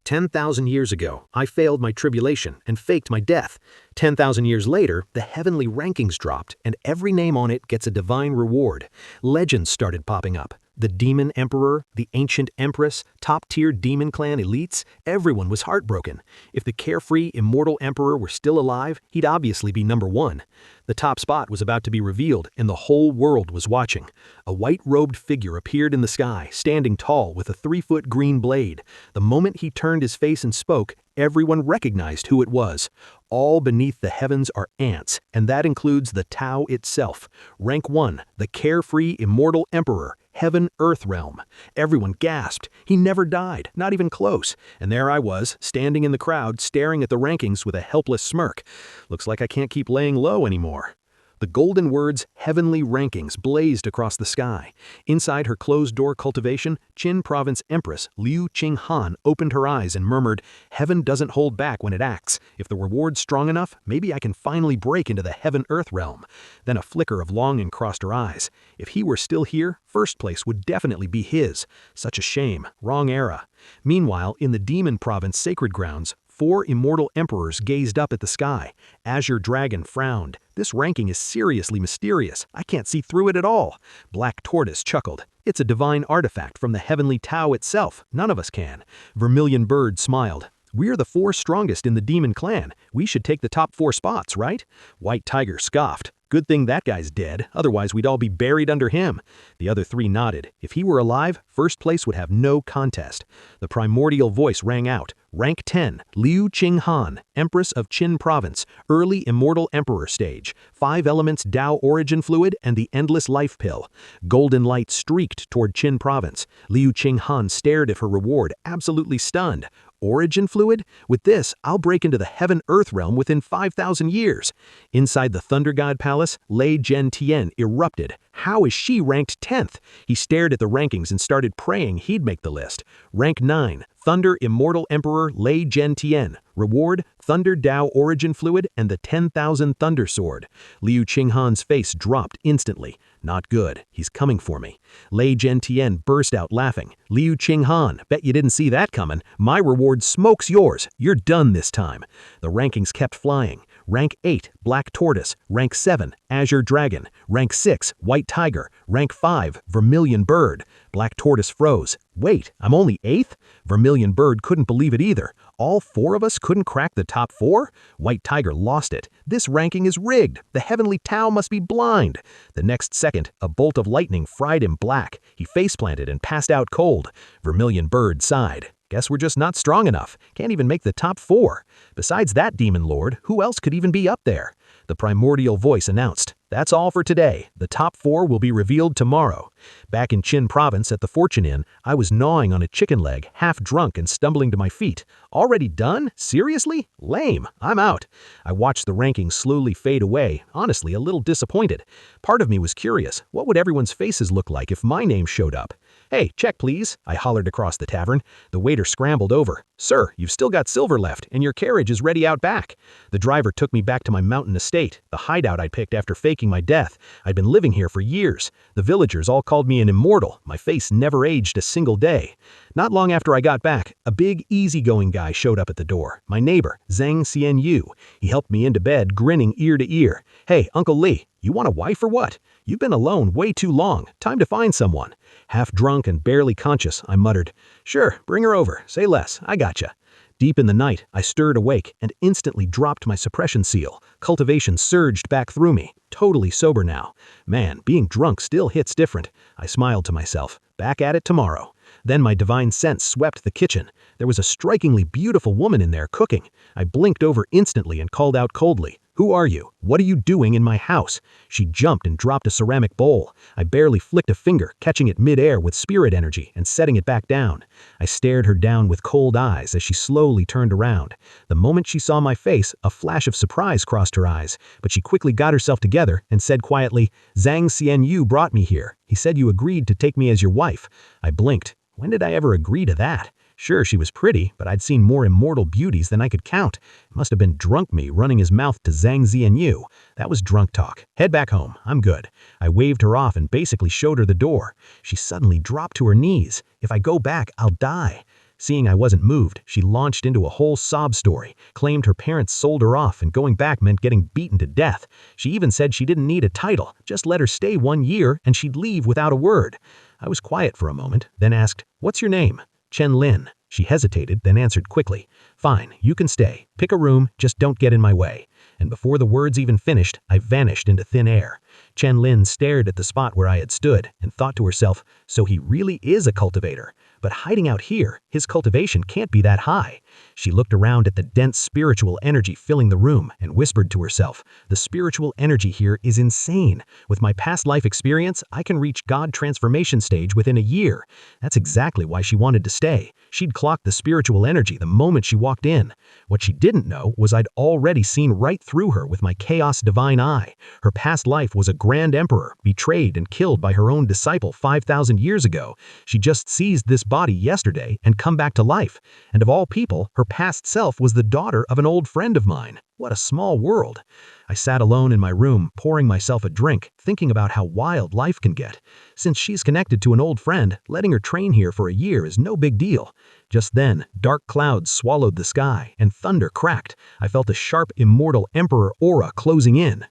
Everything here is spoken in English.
10,000 years ago, I failed my tribulation and faked my death. 10,000 years later, the heavenly rankings dropped, and every name on it gets a divine reward. Legends started popping up. The Demon Emperor, the Ancient Empress, top-tier Demon Clan elites, everyone was heartbroken. If the carefree, immortal Emperor were still alive, he'd obviously be number one. The top spot was about to be revealed, and the whole world was watching. A white-robed figure appeared in the sky, standing tall with a 3-foot green blade. The moment he turned his face and spoke, everyone recognized who it was. All beneath the heavens are ants, and that includes the Tao itself. Rank 1, the carefree, immortal Emperor, Heaven-Earth realm. Everyone gasped. He never died, not even close. And there I was, standing in the crowd, staring at the rankings with a helpless smirk. Looks like I can't keep laying low anymore. The golden words, heavenly rankings, blazed across the sky. Inside her closed-door cultivation, Qin Province Empress Liu Qinghan opened her eyes and murmured, "Heaven doesn't hold back when it acts. If the reward's strong enough, maybe I can finally break into the Heaven-Earth realm." Then a flicker of longing crossed her eyes. If he were still here, first place would definitely be his. Such a shame. Wrong era. Meanwhile, in the Demon Province sacred grounds, 4 immortal emperors gazed up at the sky. Azure Dragon frowned. "This ranking is seriously mysterious. I can't see through it at all." Black Tortoise chuckled. "It's a divine artifact from the heavenly Tao itself. None of us can." Vermilion Bird smiled. "We're the 4 strongest in the Demon Clan. We should take the top 4 spots, right?" White Tiger scoffed. "Good thing that guy's dead, otherwise we'd all be buried under him." The other 3 nodded. If he were alive, first place would have no contest. The primordial voice rang out. Rank 10, Liu Qinghan, Empress of Qin Province, early immortal emperor stage, 5 elements Tao origin fluid and the endless life pill. Golden light streaked toward Qin Province. Liu Qinghan stared at her reward, absolutely stunned. Origin fluid? With this, I'll break into the Heaven-Earth realm within 5,000 years. Inside the Thunder God Palace, Lei Zhentian erupted. How is she ranked 10th? He stared at the rankings and started praying he'd make the list. Rank 9, Thunder Immortal Emperor Lei Zhentian. Reward, Thunder Tao Origin Fluid and the 10,000 Thunder Sword. Liu Qinghan's face dropped instantly. Not good. He's coming for me. Lei Zhentian burst out laughing. "Liu Qinghan, bet you didn't see that coming. My reward smokes yours. You're done this time." The rankings kept flying. Rank 8, Black Tortoise. Rank 7, Azure Dragon. Rank 6, White Tiger. Rank 5, Vermilion Bird. Black Tortoise froze. "Wait, I'm only 8th?" Vermilion Bird couldn't believe it either. All 4 of us couldn't crack the top 4? White Tiger lost it. "This ranking is rigged. The heavenly Tao must be blind." The next second, a bolt of lightning fried him black. He faceplanted and passed out cold. Vermilion Bird sighed. "Guess we're just not strong enough. Can't even make the top 4. Besides that demon lord, who else could even be up there?" The primordial voice announced, "That's all for today. The top 4 will be revealed tomorrow." Back in Qin Province at the Fortune Inn, I was gnawing on a chicken leg, half drunk and stumbling to my feet. Already done? Seriously? Lame. I'm out. I watched the rankings slowly fade away, honestly a little disappointed. Part of me was curious, what would everyone's faces look like if my name showed up? "Hey, check please," I hollered across the tavern. The waiter scrambled over. "Sir, you've still got silver left, and your carriage is ready out back." The driver took me back to my mountain estate, the hideout I'd picked after faking my death. I'd been living here for years. The villagers all called me an immortal. My face never aged a single day. Not long after I got back, a big, easygoing guy showed up at the door. My neighbor, Zhang Xianyu. He helped me into bed, grinning ear to ear. "Hey, Uncle Li, you want a wife or what? You've been alone way too long. Time to find someone." Half drunk and barely conscious, I muttered, "Sure, bring her over. Say less. I gotcha." Deep in the night, I stirred awake and instantly dropped my suppression seal. Cultivation surged back through me. Totally sober now. Man, being drunk still hits different. I smiled to myself. Back at it tomorrow. Then my divine sense swept the kitchen. There was a strikingly beautiful woman in there cooking. I blinked over instantly and called out coldly, "Who are you? What are you doing in my house?" She jumped and dropped a ceramic bowl. I barely flicked a finger, catching it mid-air with spirit energy and setting it back down. I stared her down with cold eyes as she slowly turned around. The moment she saw my face, a flash of surprise crossed her eyes, but she quickly got herself together and said quietly, "Zhang Xianyu brought me here. He said you agreed to take me as your wife." I blinked. When did I ever agree to that? Sure, she was pretty, but I'd seen more immortal beauties than I could count. It must have been drunk me running his mouth to Zhang Xianyu. That was drunk talk. Head back home. I'm good. I waved her off and basically showed her the door. She suddenly dropped to her knees. If I go back, I'll die. Seeing I wasn't moved, she launched into a whole sob story, claimed her parents sold her off and going back meant getting beaten to death. She even said she didn't need a title, just let her stay 1 year and she'd leave without a word. I was quiet for a moment, then asked, "What's your name?" "Chen Lin." She hesitated, then answered quickly, "Fine, you can stay. Pick a room, just don't get in my way." And before the words even finished, I vanished into thin air. Chen Lin stared at the spot where I had stood and thought to herself, so he really is a cultivator. But hiding out here, his cultivation can't be that high. She looked around at the dense spiritual energy filling the room and whispered to herself, "The spiritual energy here is insane. With my past life experience, I can reach God transformation stage within a year." That's exactly why she wanted to stay. She'd clocked the spiritual energy the moment she walked in. What she didn't know was I'd already seen right through her with my chaos divine eye. Her past life was a grand emperor, betrayed and killed by her own disciple 5,000 years ago. She just seized this body yesterday and come back to life. And of all people, her past self was the daughter of an old friend of mine. What a small world. I sat alone in my room, pouring myself a drink, thinking about how wild life can get. Since she's connected to an old friend, letting her train here for a year is no big deal. Just then, dark clouds swallowed the sky, and thunder cracked. I felt a sharp, immortal emperor aura closing in.